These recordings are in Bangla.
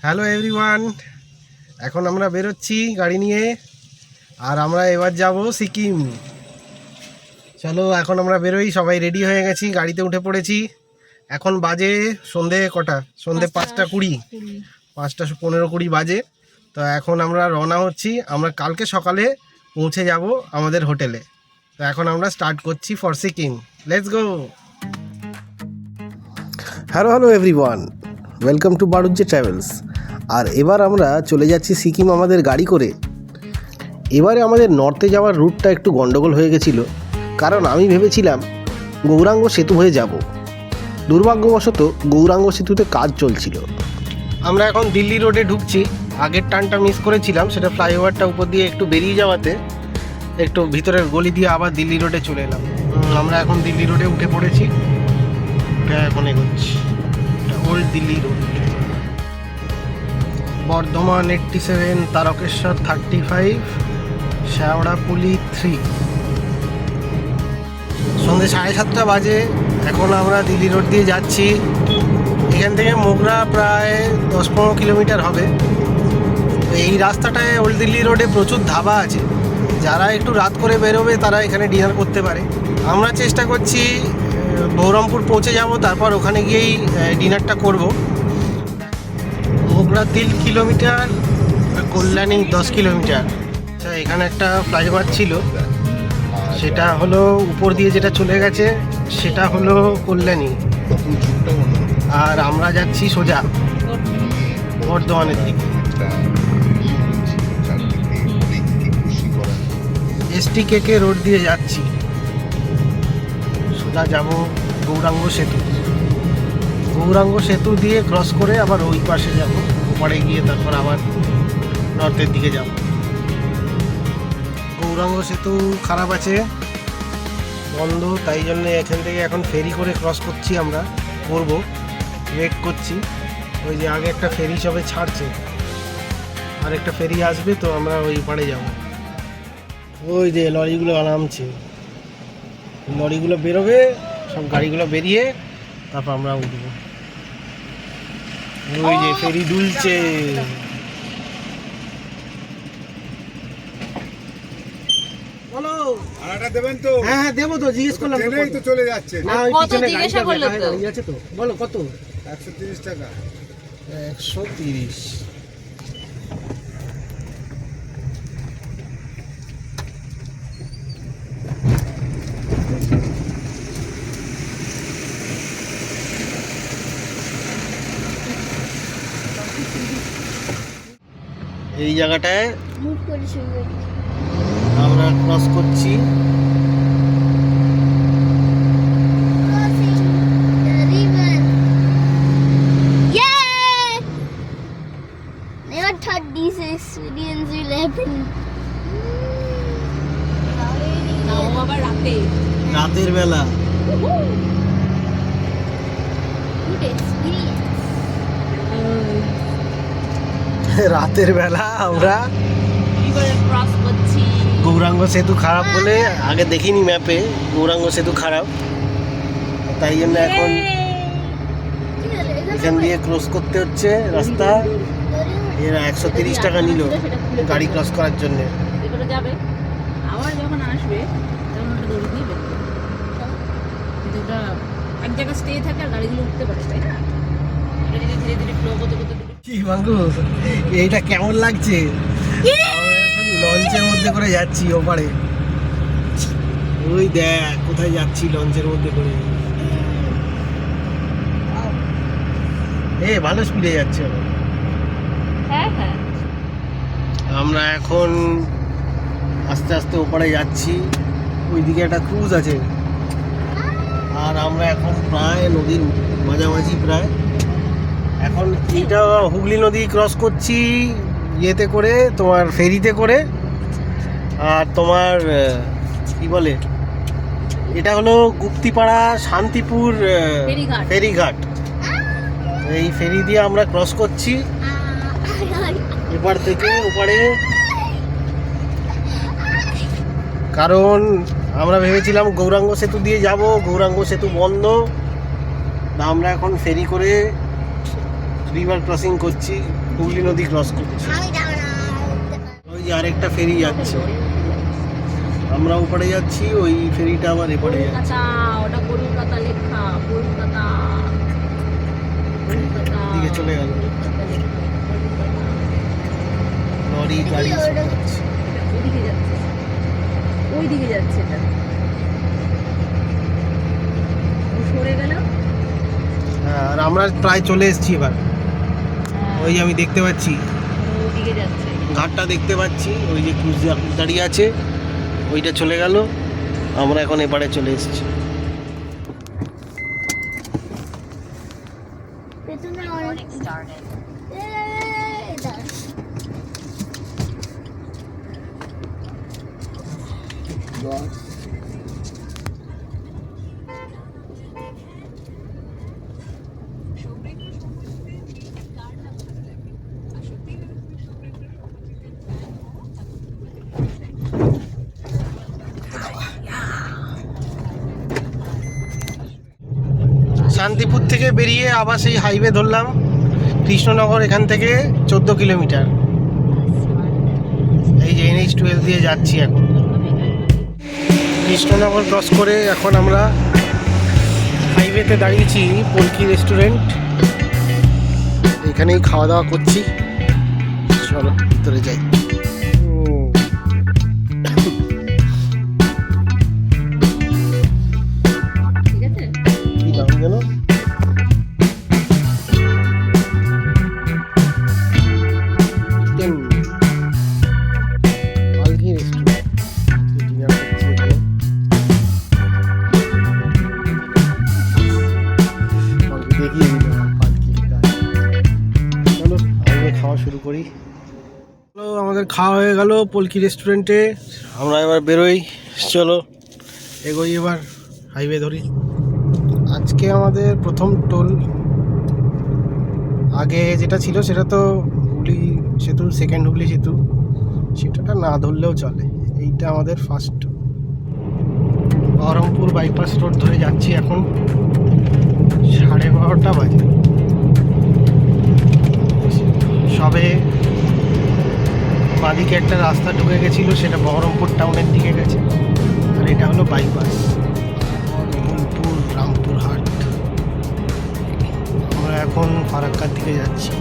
হ্যালো এভরিওয়ান, এখন আমরা বেরোচ্ছি গাড়ি নিয়ে। আর আমরা এবার যাব সিকিম। চলো এখন আমরা বেরোই, সবাই রেডি হয়ে গেছি, গাড়িতে উঠে পড়েছি। এখন বাজে সন্ধে কটা? সন্ধে 5:20, 5:15-20 বাজে। তো এখন আমরা রওনা হচ্ছি। আমরা কালকে সকালে পৌঁছে যাব আমাদের হোটেলে। তো এখন আমরা স্টার্ট করছি for Sikkim. Let's go. Hello everyone, welcome to Barujje travels. আর এবার আমরা চলে যাচ্ছি সিকিম আমাদের গাড়ি করে। এবারে আমাদের নর্থে যাওয়ার রুটটা একটু গন্ডগোল হয়ে গেছিলো, কারণ আমি ভেবেছিলাম গৌরাঙ্গ সেতু হয়ে যাব। দুর্ভাগ্যবশত গৌরাঙ্গ সেতুতে কাজ চলছিল। আমরা এখন দিল্লি রোডে ঢুকছি। আগের টার্নটা মিস করেছিলাম, সেটা ফ্লাইওভারটা উপর দিয়ে একটু বেরিয়ে যাওয়াতে একটু ভিতরের গলি দিয়ে আবার দিল্লি রোডে চলে এলাম। আমরা এখন দিল্লি রোডে উঠে পড়েছি। এখন এগোচ্ছি, ওল্ড দিল্লি রোড। বর্ধমান 87, তারকেশ্বর 35, শেওড়াপুলি 3। সন্ধ্যে 7:30 বাজে। এখন আমরা দিল্লি রোড দিয়ে যাচ্ছি। এখান থেকে মোগরা প্রায় 10-15 কিলোমিটার হবে। এই রাস্তাটায় ওল্ড দিল্লি রোডে প্রচুর ধাবা আছে। যারা একটু রাত করে বেরোবে তারা এখানে ডিনার করতে পারে। আমরা চেষ্টা করছি বহরমপুর পৌঁছে যাব, তারপর ওখানে গিয়েই ডিনারটা করব। Mogra 3 kilometre, Kalyani 10 kilometre. আচ্ছা, এখানে একটা ফ্লাইওভার ছিল, সেটা হলো উপর দিয়ে যেটা চলে গেছে সেটা হলো কল্যাণী। আর আমরা যাচ্ছি সোজা বর্ধমানের দিকে। STKK রোড দিয়ে যাচ্ছি, সোজা যাব গৌরাঙ্গ সেতু। গৌরাঙ্গ সেতু দিয়ে ক্রস করে আবার ওই পাশে যাব, ওপারে গিয়ে তারপর আবার নর্থের দিকে যাব। গৌরাঙ্গ সেতু খারাপ আছে, বন্ধ, তাই জন্য এখান থেকে এখন ফেরি করে ক্রস করছি। আমরা ওয়েট করছি। ওই যে আগে একটা ফেরি সবে ছাড়ছে, আর একটা ফেরি আসবে, তো আমরা ওই পাড়ে যাব। ওই যে লরিগুলো নামছে, লরিগুলো বেরোবে, সব গাড়িগুলো বেরিয়ে তারপর আমরা উঠবো। ওই যে ফেরি দুলছে। বলো, ভাড়াটা দেবেন তো? হ্যাঁ দেবো তো, জিজ্ঞেস করলাম। ট্রেনেই তো চলে যাচ্ছে। না, ওই পিছনে গাড়ি আছে তো। বলো কত? 130 টাকা। 130। এই জায়গাটায় আমরা ক্রস করছি। Never thought these experience will happen. রাতের বেলা Good experience. রাতের বেলা আমরা গৌরাঙ্গ সেতু খারাপ বলে আগে দেখিনি ম্যাপে, গৌরাঙ্গ সেতু খারাপ, তাই জন্য এখন এখান দিয়ে ক্রস করতে হচ্ছে রাস্তা। এরা 130 টাকা নিল গাড়ি ক্রস করার জন্য। আবার যখন আসবে তখন ওটা দৌড়ে দিয়ে বের করবে। কিন্তু ওটা এক জায়গায় স্টে থাকে আর গাড়িগুলো উঠতে পারে, তাই না? এটা যদি ধীরে ধীরে ফ্লো করতে করতে কি বাঙ্গু, এইটা কেমন লাগছে? লঞ্চের মধ্যে করে যাচ্ছি ওপারে। ওই দেখ কোথায় যাচ্ছি, লঞ্চের মধ্যে করে। ভালো স্পিডে যাচ্ছে। হ্যাঁ হ্যাঁ, আমরা এখন আস্তে আস্তে ওপারে যাচ্ছি। ওইদিকে একটা ক্রুজ আছে, আর আমরা এখন প্রায় নদীর মাঝামাঝি প্রায়। এখন এইটা হুগলি নদী ক্রস করছি ইয়েতে করে, তোমার ফেরিতে করে। আর তোমার কি বলে, এটা হলো গুপ্তিপাড়া শান্তিপুর ফেরিঘাট। এই ফেরি দিয়ে আমরা ক্রস করছি এপার থেকে ওপারে, কারণ আমরা ভেবেছিলাম গৌরাঙ্গ সেতু দিয়ে যাব, গৌরাঙ্গ সেতু বন্ধ। আমরা এখন ফেরি করে রিভার ক্রসিং করছি, হুগলি নদী ক্রস করছি। আমি যাবো না। ওই যে আরেকটা ফেরি যাচ্ছে, আমরা ওপারে যাচ্ছি, ওই ফেরিটা আবার এপারে যাচ্ছে। কলকাতা, ওটা কলকাতা লেখা, কলকাতা। কলকাতা। দিকে চলে গেল। কলকাতা লেখা, কলকাতা। লরি গাড়ি সব যাচ্ছে। ওইদিকে যাচ্ছে, ওইদিকে যাচ্ছে এটা। ও সরে গেল। হ্যাঁ, আর আমরা প্রায় চলে এসেছি এবার। ওই যে আমি দেখতে পাচ্ছি ওইদিকে যাচ্ছে। ঘাটটা দেখতে পাচ্ছি, ওই যে ক্রুজ দাঁড়িয়ে আছে, ওইটা চলে গেল। আমরা এখন এপারে চলে এসেছি। পেছনে অনেক এই দাঁড়া। শান্তিপুর থেকে বেরিয়ে আবার সেই হাইওয়ে ধরলাম, কৃষ্ণনগর এখান থেকে 14 কিলোমিটার। এই যে NH12 দিয়ে যাচ্ছি এখন। কৃষ্ণনগর ক্রস করে এখন আমরা হাইওয়েতে দাঁড়িয়েছি পলকি রেস্টুরেন্ট, এখানেই খাওয়া দাওয়া করছি। চলো ভিতরে যাই। ঠিক আছে? কি নাম যেন? পালকি রেস্টুরেন্ট। ডিনার করছি এখানে। দেখিয়ে দিল পালকি লেখা আছে। চলো আমরা খাওয়া শুরু করি। চলো, আমাদের খাওয়া হয়ে গেল পলকি রেস্টুরেন্টে, আমরা এবার বেরোই। চলো এগোই, এবার হাইওয়ে ধরি। আজকে আমাদের প্রথম টোল। আগে যেটা ছিল সেটা তো হুগলি সেতু, সেকেন্ড হুগলি সেতু, সেটাটা না ধরলেও চলে। এইটা আমাদের ফার্স্ট। বহরমপুর বাইপাস রোড ধরে যাচ্ছি এখন, 12:30 বাজে। সবে বাঁদিকে একটা রাস্তা ঢুকে গেছিলো, সেটা বহরমপুর টাউনের দিকে গেছে, আর এটা হলো বাইপাস বোলপুর রামপুরহাট। আমরা এখন ফারাক্কার দিকে যাচ্ছি।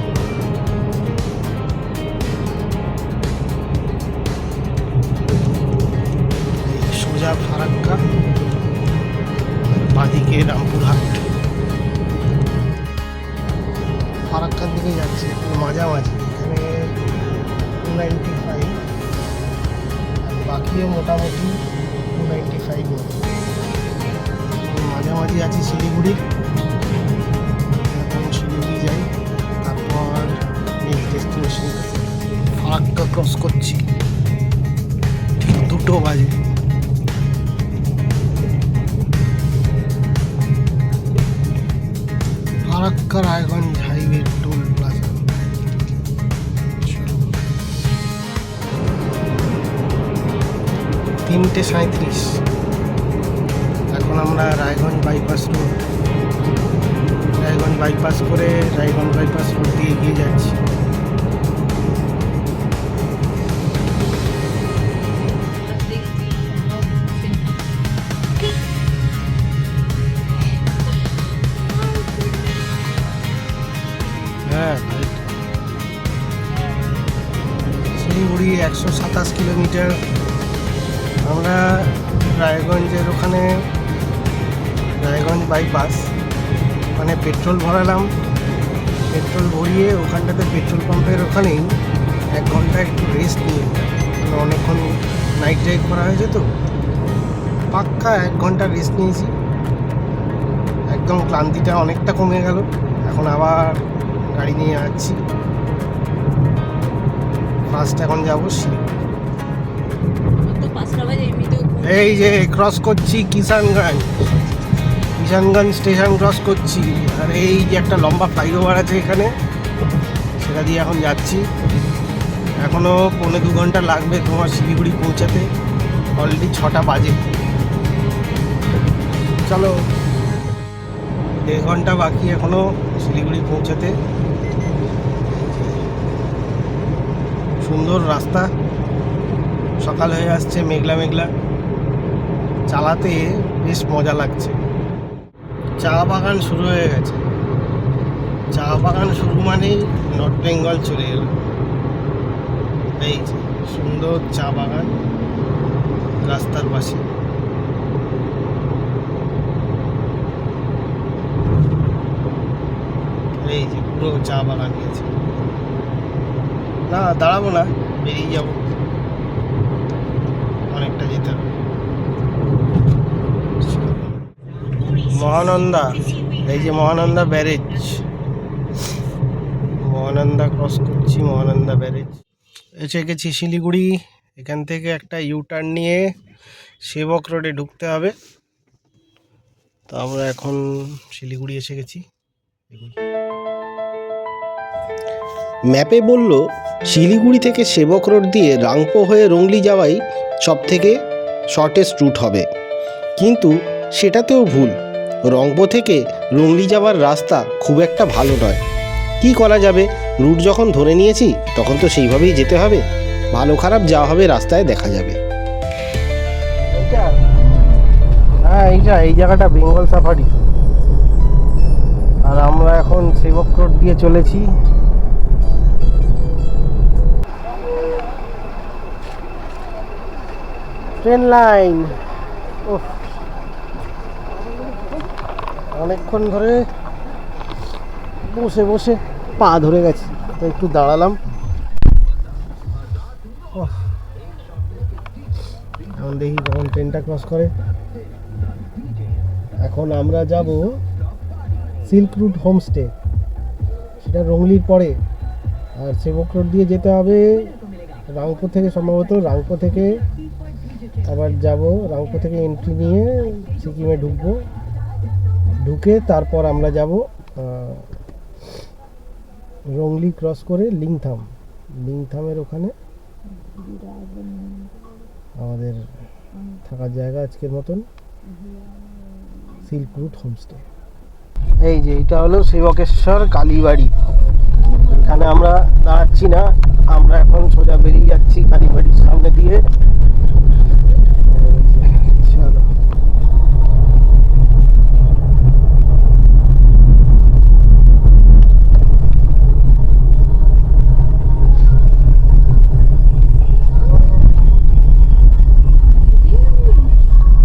সোজা ফারাক্কা, বাঁদিকে রামপুরহাট। ফারাক্কার দিকে যাচ্ছি এখন মাঝামাঝি, এখানে 295, আর বাকিও মোটামুটি 295 মতো। মাঝামাঝি আছি শিলিগুড়ি, এখন শিলিগুড়ি যাই, তারপর নেক্সট ডেস্টিনেশন ফারাক্কা ক্রস করছি। ঠিক 2 বাজে। Farakka Raiganj highway toll plaza. 3:37। এখন আমরা Raiganj bypass road, Raiganj bypass করে রায়গঞ্জ বাইপাস রোড দিয়ে এগিয়ে যাচ্ছি। হ্যাঁ, শিলিগুড়ি 127 কিলোমিটার। আমরা রায়গঞ্জের ওখানে, রায়গঞ্জ বাইপাস, ওখানে পেট্রোল ভরালাম। পেট্রোল ভরিয়ে ওখানটাতে পেট্রোল পাম্পের ওখানেই 1 ঘন্টা একটু রেস্ট নিয়ে, মানে অনেকক্ষণ নাইট ড্রাইভ করা হয়েছে তো, পাক্কা 1 ঘন্টা রেস্ট নিয়েছি। একদম ক্লান্তিটা অনেকটা কমে গেল। এখন আবার গাড়ি নিয়ে যাচ্ছি। ফার্স্ট এখন যাবো শিলিগুড়ি। তো 5টা বাজে, এমনিতেও এই যে ক্রস করছি কিষানগঞ্জ, কিষানগঞ্জ স্টেশন ক্রস করছি। আর এই যে একটা লম্বা ফ্লাইওভার আছে এখানে, সেটা দিয়ে এখন যাচ্ছি। এখনও 1.25 ঘন্টা লাগবে তোমার শিলিগুড়ি পৌঁছাতে। অলরেডি 6টা বাজে। চলো, 1.5 ঘন্টা বাকি এখনও শিলিগুড়ি পৌঁছাতে। সুন্দর রাস্তা, সকাল হয়ে আসছে, মেঘলা মেঘলা, চালাতে বেশ মজা লাগছে। চা বাগান শুরু হয়ে গেছে। চা বাগান শুরু মানেই নর্থ বেঙ্গল চলে এলো। এই যে সুন্দর চা বাগান রাস্তার পাশে। এই যে পুরো চা বাগান গেছে। না দাঁড়াবো না, বেরিয়ে যাব, অনেকটা যেতে হবে। মহানন্দা, এই যে মহানন্দা ব্যারেজ, মহানন্দা ক্রস করছি, মহানন্দা ব্যারেজ। এসে গেছি শিলিগুড়ি। এখান থেকে একটা ইউটার্ন নিয়ে সেবক রোডে ঢুকতে হবে। তো আমরা এখন শিলিগুড়ি এসে গেছি। ম্যাপে বলল শিলিগুড়ি থেকে সেবক রোড দিয়ে রাংপো হয়ে রংলি যাওয়াই সব থেকে শর্টেস্ট রুট হবে, কিন্তু সেটাতেও ভুল। রংপো থেকে রংলি যাওয়ার রাস্তা খুব একটা ভালো নয়। কি করা যাবে, রুট যখন ধরে নিয়েছি তখন তো সেইভাবেই যেতে হবে। ভালো খারাপ যা হবে রাস্তায় দেখা যাবে। হ্যাঁ এই জায়গাটা বেঙ্গল সাফারি। আর আমরা এখন সেবক রোড দিয়ে চলেছি। ট্রেন লাইন, অনেকক্ষণ ধরে বসে বসে পা ধরে গেছে, তো একটু দাঁড়ালাম। এখন দেখি কখন ট্রেনটা ক্রস করে। এখন আমরা যাব সিল্ক রুট হোমস্টে, সেটা রংলির পরে। আর সেবক রোড দিয়ে যেতে হবে রাংপো থেকে, সম্ভবত রাংপো থেকে আবার যাব, রাংপো থেকে এন্ট্রি নিয়ে সিকিমে ঢুকবো। ঢুকে তারপর আমরা যাব রংলি ক্রস করে লিংথাম। লিংথামের ওখানে আমাদের থাকার জায়গা আজকের মতন, সিল্ক রুট হোমস্টে। এই যে এটা হলো সেবকেশ্বর কালীবাড়ি। এখানে আমরা দাঁড়াচ্ছি না, আমরা এখন সোজা বেরিয়ে যাচ্ছি কালীবাড়ির সামনে দিয়ে। চলো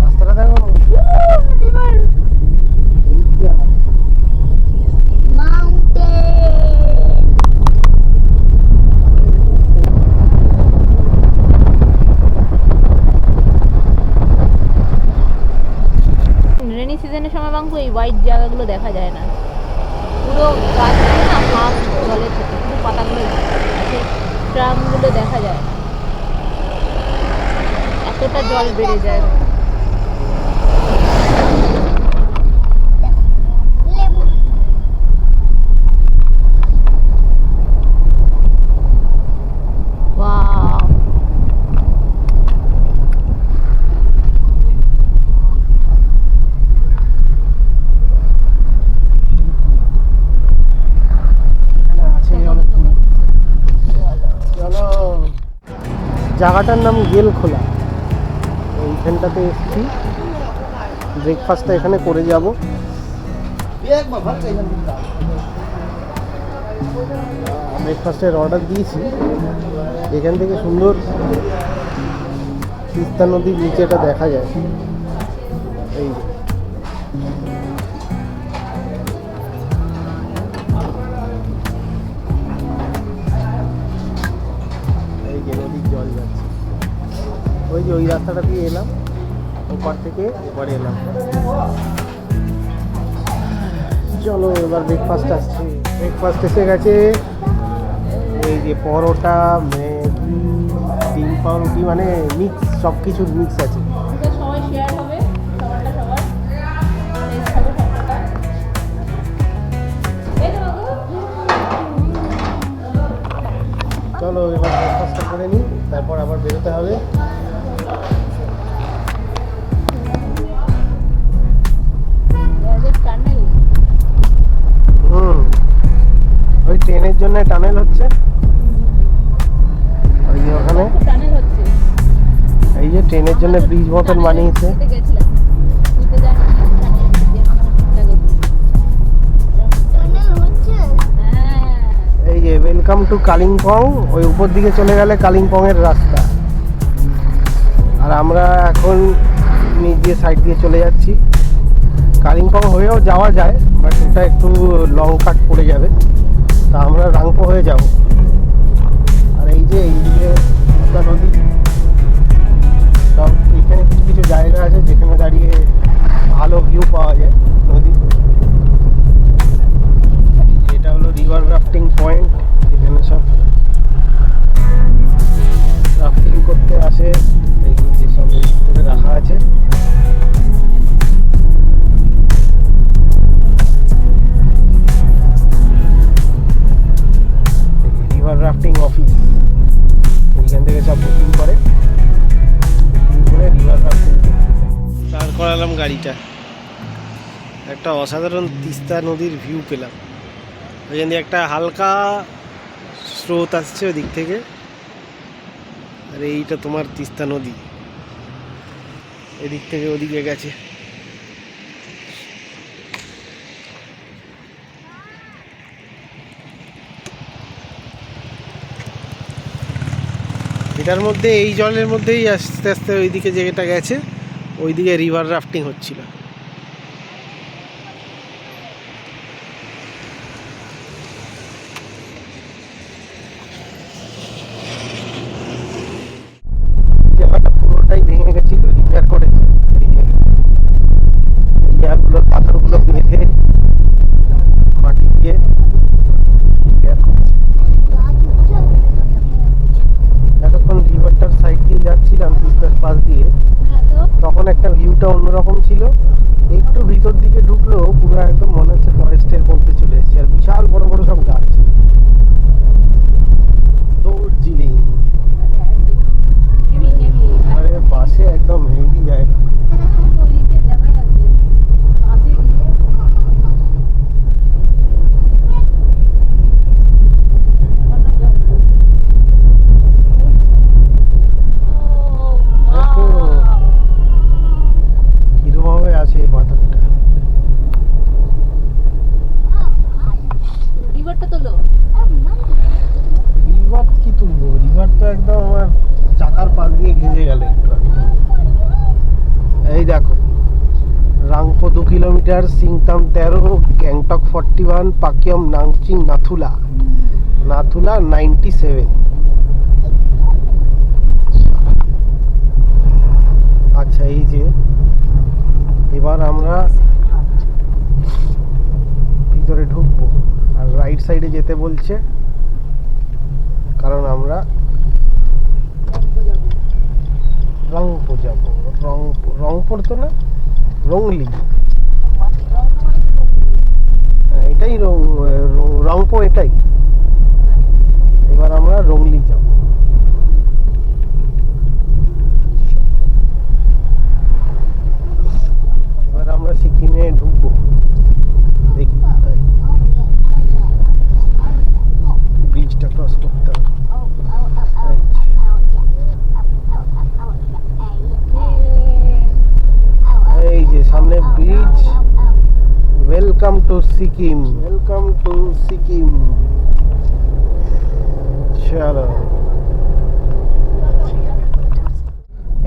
রাস্তাটা দেখো। রেনি সিজনের সময় বাংকু এই হোয়াইট জায়গাগুলো দেখা যায় না, পুরো গাছ না হাফ জলে থাকে, শুধু পাতাগুলো ট্রামগুলো দেখা যায় না, এতটা জল বেড়ে যায়। ওয়াও, জায়গাটার নাম গেলখোলা। এইখানটাতে এসেছি, ব্রেকফাস্টটা এখানে করে যাব। ব্রেকফাস্টের অর্ডার দিয়েছি। এখান থেকে সুন্দর তিস্তা নদীর নিচেটা দেখা যায়। এই যে নদীর জল যাচ্ছে, ওই যে ওই রাস্তাটা দিয়ে এলাম, ওপার থেকে এবারে এলাম। চলো এবার ব্রেকফাস্ট আসছে। ব্রেকফাস্ট এসে গেছে। এই যে পরোটা, ম্যাগি, ডিম পাউরুটি, মানে মিক্স, সব কিছুর মিক্স আছে। সবাই শেয়ার হবে, সবারটা সবার টেস্ট হবে সবটা। এই তো বাবু, চলো এবার ব্রেকফাস্টটা করে নিই, তারপর আবার বেরোতে হবে। টানেল ওখানে টানেল হচ্ছে, ওই যে ওখানে টানেল হচ্ছে। এই যে ট্রেনের জন্য ব্রিজ মতন বানিয়েছে। ঘুরতে গেছিলাম, ঘুরতে যাই টানেল হচ্ছে। হ্যাঁ এই যে ওয়েলকাম টু কালিম্পং, ওই উপর দিকে চলে গেলে কালিম্পং এর রাস্তা। আর আমরা এখন নিচ দিয়ে সাইড দিয়ে চলে যাচ্ছি। কালিম্পং হয়েও যাওয়া যায়, বাট ওটা একটু লং কাট পড়ে যাবে, তা আমরা রাংপো হয়ে যাব। আর এই যে এইদিকে একটা নদী, সব এখানে কিছু কিছু জায়গা আছে যেখানে দাঁড়িয়ে ভালো ভিউ পাওয়া যায় নদী। এটা হলো রিভার রাফটিং পয়েন্ট, যেখানে সব রাফটিং করতে আসে। এই যে সব করে রাখা আছে। রিভার রাফটিং অফিস, এইখান থেকে সব বুকিং করে, বুকিং করে রিভার রাফটিং দাঁড় করালাম গাড়িটা। একটা অসাধারণ তিস্তা নদীর ভিউ পেলাম। ওইখান দিয়ে একটা হালকা স্রোত আসছে ওদিক থেকে, আর এইটা তোমার তিস্তা নদী এদিক থেকে ওদিকে গেছে। এটার মধ্যে এই জলের মধ্যেই আস্তে আস্তে ওইদিকে যেটা গেছে ওইদিকে রিভার রাফটিং হচ্ছিল। জায়গাটা পুরোটাই ভেঙে গেছিল, রিপেয়ার করেছে। এই যে এই জায়গাগুলো পাথরগুলো বেঁধে মাটি দিয়ে রিপেয়ার করেছে। এতক্ষণ রিভারটার সাইড দিয়ে যাচ্ছিলাম তিস্তার পাশ দিয়ে, তখন একটা ভিউটা অন্যরকম ছিল। একটু ভিতর দিকে ঢুকলেও পুরো একদম মনে হচ্ছে ফরেস্টের মধ্যে চলে এসেছি, আর বিশাল বড় বড় সব গাছ। দার্জিলিং আরে পাশে একদম হেভি জায়গা। দেখো কিরকমভাবে আছে এই পাথরটা। রিভারটা তোলো। রিভার কি তুলবো, রিভার তো একদম আমার চাকার পাশ দিয়ে ঘেঁষে গেল একটু আগে। এই দেখো রাংপো 2 কিলোমিটার, সিংতাম 13, গ্যাংটক 41, পাকিয়ম নাংচিং নাথুলা 97। আচ্ছা এই যে এবার আমরা ভিতরে ঢুকবো, আর রাইট সাইডে যেতে বলছে, কারণ আমরা রংপো যাব। রংপুর তো না, রংলি, এটাই রংপো এটাই। এবার আমরা রংলি যাব। এবার আমরা সিকিমে ঢুকবো, দেখি ব্রিজটা ক্রস করতে হবে। এই যে সামনে bridge. Welcome to Sikkim, welcome to Sikkim. চলো,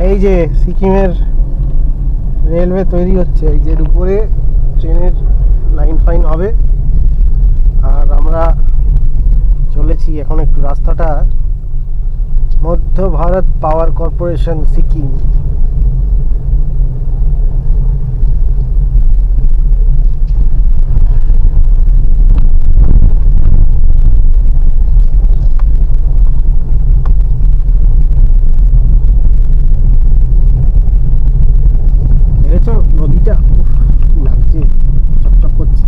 এই যে সিকিমের রেলওয়ে তৈরি হচ্ছে, এই যে উপরে ট্রেনের লাইন ফাইন হবে। আর আমরা চলেছি এখন একটু রাস্তাটা মধ্য ভারত পাওয়ার কর্পোরেশন সিকিম। দেখেছো নদীটা, উফ, কি লাগছে, চকচক করছে।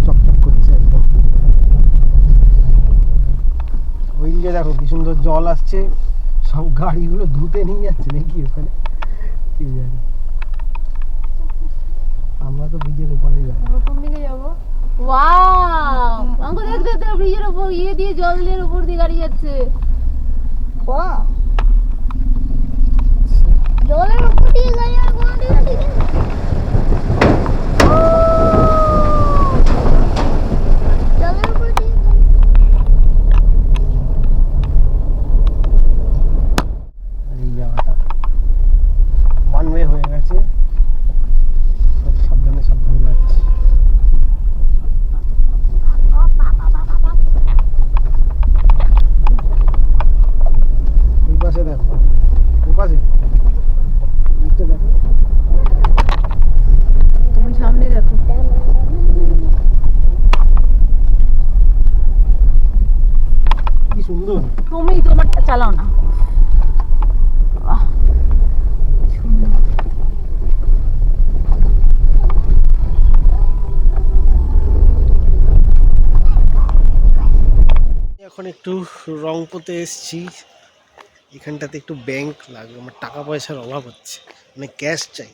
চকচক করছে একদম। ওইদিকে দেখো কি সুন্দর জল আসছে, সব গাড়িগুলো ধুতে নিয়ে যাচ্ছে নাকি ওখানে, কি জানি। আমরা তো ব্রিজের উপরে যাই। আমরা কোন দিকে যাবো? ওয়াও, আমাকে দেখতে দেখতে ব্রিজের উপর ইয়ে দিয়ে জলের উপর দিয়ে গাড়ি যাচ্ছে। ওয়াও, জলের উপর দিয়ে গাড়ি আর কোন দিকে দিকে জলের উপর দিয়ে এই জায়গাটা ওয়ান ওয়ে হয়ে গেছে, সব সাবধানে সাবধানে যাচ্ছে। ওই পাশে দেখো, ওই পাশে নিচে দেখো। তুমি সামনে দেখো। কি সুন্দর। তুমি তোমারটা চালাও না। বাহ, সুন্দর। এখন একটু রংপুতে এসেছি, এখানটাতে একটু ব্যাংক লাগবে, আমার টাকা পয়সার অভাব হচ্ছে, মানে ক্যাশ চাই।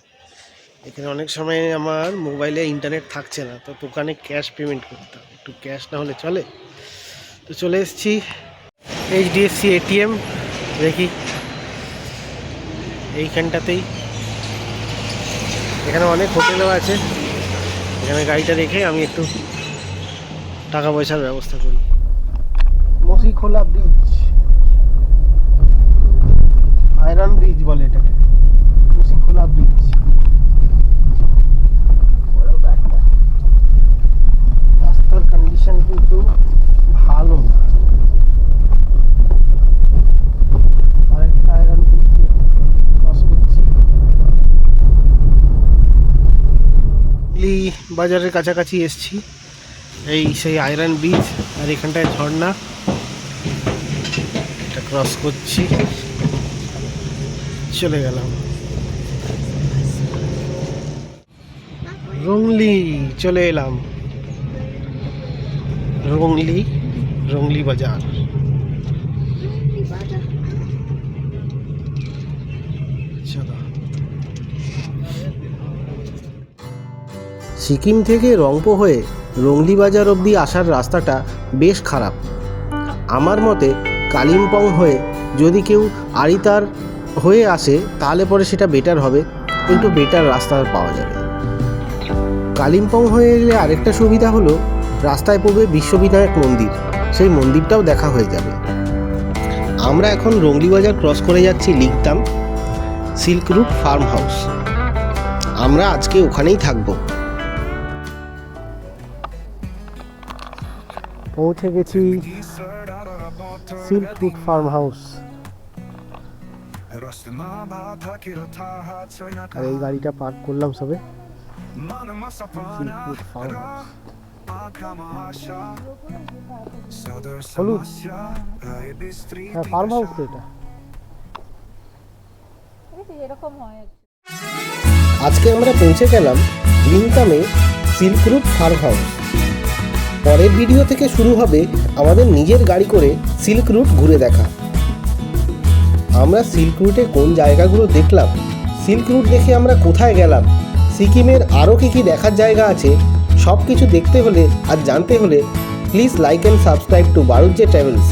এখানে অনেক সময় আমার মোবাইলে ইন্টারনেট থাকছে না, তো দোকানে ক্যাশ পেমেন্ট করতে হবে, একটু ক্যাশ না হলে চলে। তো চলে এসেছি এইচডিএফসি এটিএম, দেখি এইখানটাতেই। এখানে অনেক হোটেলও আছে, এখানে গাড়িটা রেখে আমি একটু টাকা পয়সার ব্যবস্থা করি। মসিখোলা ব্রিজ, আয়রন ব্রিজ বলে এটাকে, মসিখোলা ব্রিজ। রাস্তার কন্ডিশন কিন্তু ভালো না। আরেকটা আয়রন ব্রিজ ক্রস করছি। বাজারের কাছাকাছি এসছি, এই সেই আয়রন ব্রিজ, আর এখানটায় ঝর্ণা, এটা ক্রস করছি, চলে গেলাম রংলি। চলে এলাম রংলি বাজার। চলো। সিকিম থেকে রংপো হয়ে রংলি বাজার অবধি আসার রাস্তাটা বেশ খারাপ। আমার মতে কালিম্পং হয়ে যদি কেউ আরিতার হয়ে আসে তাহলে পরে সেটা বেটার হবে, একটু বেটার রাস্তা পাওয়া যাবে। কালিম্পং হয়ে এলে আরেকটা সুবিধা হলো রাস্তায় পড়বে বিশ্ববিনায়ক মন্দির, সেই মন্দিরটাও দেখা হয়ে যাবে। আমরা এখন রংলি বাজার ক্রস করে যাচ্ছি লিংতাম সিল্ক রুট ফার্ম হাউস। আমরা আজকে ওখানেই থাকবো। পৌঁছে গেছি সিল্ক রুট ফার্ম হাউস। আর এই গাড়িটা পার্ক করলাম সবে। সিল্ক রুট ফার্ম হাউস, হলুদ, হ্যাঁ ফার্ম হাউস তো এটা। এরকম হয়। আজকে আমরা পৌঁছে গেলাম লিংতামে সিল্ক রুট ফার্ম হাউস। পরের ভিডিও থেকে শুরু হবে আমাদের নিজের গাড়ি করে সিল্ক রুট ঘুরে দেখা। আমরা সিল্ক রুটে কোন জায়গাগুলো দেখলাম, সিল্ক রুট দেখে আমরা কোথায় গেলাম, সিকিমের আরও কী কী দেখার জায়গা আছে, সব কিছু দেখতে হলে আর জানতে হলে please like and subscribe to Barujje travels.